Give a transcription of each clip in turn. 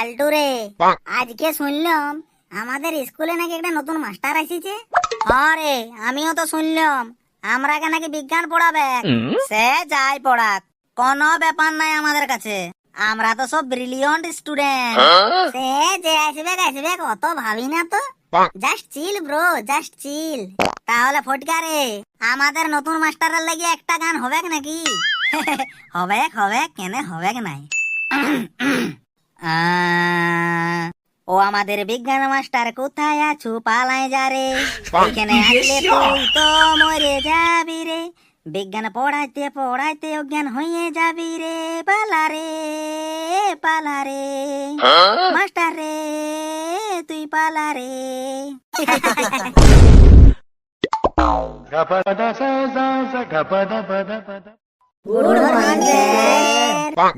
লালটু রে, আজকে শুনলাম আমাদের স্কুলে নাকি একটা নতুন মাস্টার এসেছে। হ্যাঁ রে, আমিও তো শুনলাম আমরাকে নাকি বিজ্ঞান পড়াবে। সে যাই পড়াক, কোনো ব্যাপার নাই আমাদের কাছে, আমরা তো সব ব্রিলিয়ন্ট স্টুডেন্ট। সে যে আসবে আসবে অত ভাবি না তো, just chill bro, just chill. তাহলে ফটকা রে, আমাদের নতুন মাস্টারের লাগি একটা গান হবে নাকি? হবে হবে, কেন হবে নাই? ও আমাদের বিজ্ঞান মাস্টার, কোথায় আছো পালাই যা রে, এখানে আসলে তুই তো মরে যাবি রে, বিজ্ঞান পড়াইতে পড়াইতে অজ্ঞান হয়ে যাবি রে, পালা রে পালা রে মাস্টার রে, তুই পালা রে।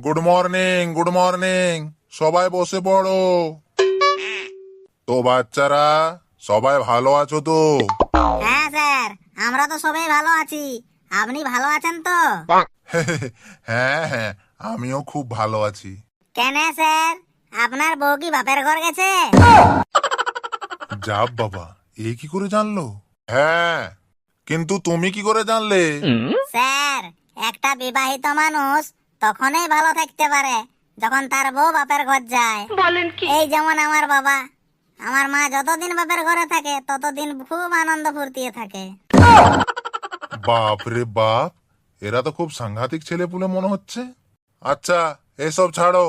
Good morning, good morning. সবাই বসে পড়ো। তো বাচ্চারা সবাই ভালো আছো তো? হ্যাঁ স্যার, আমরা তো সবাই ভালো আছি, আপনি ভালো আছেন তো? হ্যাঁ হ্যাঁ, আমিও খুব ভালো আছি। কেন স্যার, আপনার বউ কি বাপের ঘর গেছে? যাব বাবা, এ কি করে জানলো? হ্যাঁ, কিন্তু তুমি কি করে জানলে? স্যার, একটা বিবাহিত মানুষ তখনই ভালো থাকতে পারে যখন তার বউ বাপের ঘর যায়। বলেন কি? এই যেমন আমার বাবা, আমার মা যতদিন বাপের ঘরে থাকে ততদিন খুব আনন্দ ফুর্তিয়ে থাকে। বাপ রে বাপ, এরা তো খুব সাংঘাতিক ছেলে পুলে মনে হচ্ছে। আচ্ছা, এসব ছাড়ো,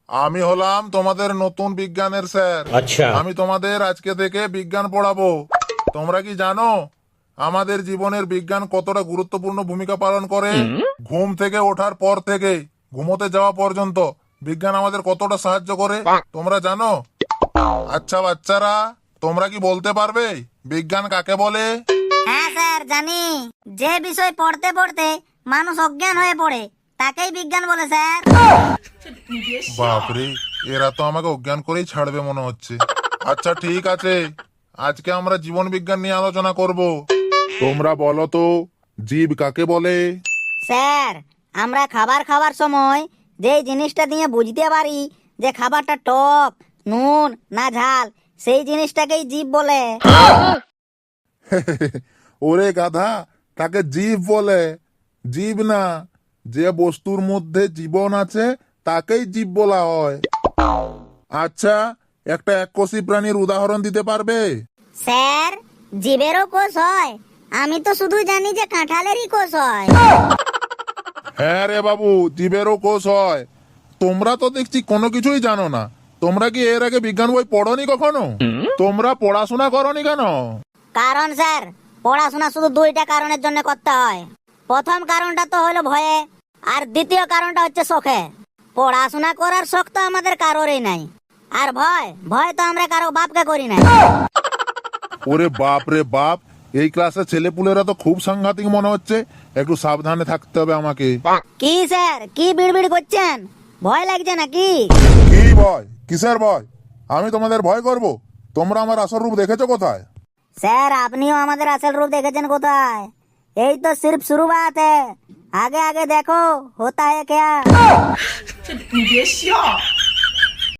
আমি হলাম তোমাদের নতুন বিজ্ঞানের স্যার। আচ্ছা। আমি তোমাদের আজকে থেকে বিজ্ঞান পড়াবো। তোমরা কি জানো আমাদের জীবনের বিজ্ঞান কতটা গুরুত্বপূর্ণ ভূমিকা পালন করে? ঘুম থেকে ওঠার পর থেকে ঘুমোতে যাওয়া পর্যন্ত বিজ্ঞান আমাদের কতটা সাহায্য করে তোমরা জানো? আচ্ছা বাচ্চারা, তোমরা কি বলতে পারবে বিজ্ঞান কাকে বলে? হ্যাঁ স্যার, জানি। যে বিষয় পড়তে পড়তে মানুষ অজ্ঞান হয়ে পড়ে তাকেই বিজ্ঞান বলে স্যার। বাপরে, এরা তো আমাকে অজ্ঞান করেই ছাড়বে মনে হচ্ছে। আচ্ছা ঠিক আছে, আজকে আমরা জীবন বিজ্ঞান নিয়ে আলোচনা করব। তোমরা বলো তো, জীব কাকে বলে? স্যার, আমরা খাবার খাওয়ার সময় যে জিনিসটা দিয়ে বুঝতে পারি যে খাবারটা টক, নুন না ঝাল, সেই জিনিসটাকেই জীব বলে। ওরে গাধা, তাকে জীব বলে, জীব না। যে বস্তুর মধ্যে জীবন আছে তাকেই জীব বলা হয়। আচ্ছা, একটা এককোষী প্রাণীর উদাহরণ দিতে পারবে? স্যার, জীবেরও কোষ হয়, আমি তো শুধু জানি যে কাঁঠালেরই কোষ হয়। হ্যাঁ রে বাবু, জীবেরও কোষ হয়। তোমরা তো দেখছি কোনো কিছুই জানো না। তোমরা কি এর আগে বিজ্ঞান বই পড়নি কখনো? তোমরা পড়াশোনা করনি কেন? কারণ স্যার, পড়াশোনা শুধু দুইটা কারণের জন্য করতে হয়। প্রথম কারণটা তো হলো ভয়ে, আর দ্বিতীয় কারণটা হচ্ছে শখে। পড়াশোনা করার শখ তো আমাদের কারোরই নাই, আর ভয় ভয় তো আমরা কারো বাপকে করি নাই। ওরে বাপ রে বাপ, এই ক্লাসের ছেলেপুলেরা তো খুব সাংঘাতিক মনে হচ্ছে। একটু সাবধানে থাকতে হবে আমাকে। কি স্যার, কি বিড়বিড় করছেন? ভয় লাগছে নাকি? কি ভয়? কিসের ভয়? আমি তোমাদের ভয় করব? তোমরা আমার আসল রূপ দেখেছো কোথায়? স্যার, আপনিও আমাদের আসল রূপ দেখেছেন কোথায়? এই তো সির্ফ শুরু বাত হ্যায়, আগে আগে দেখো হোতা হ্যায় ক্যা।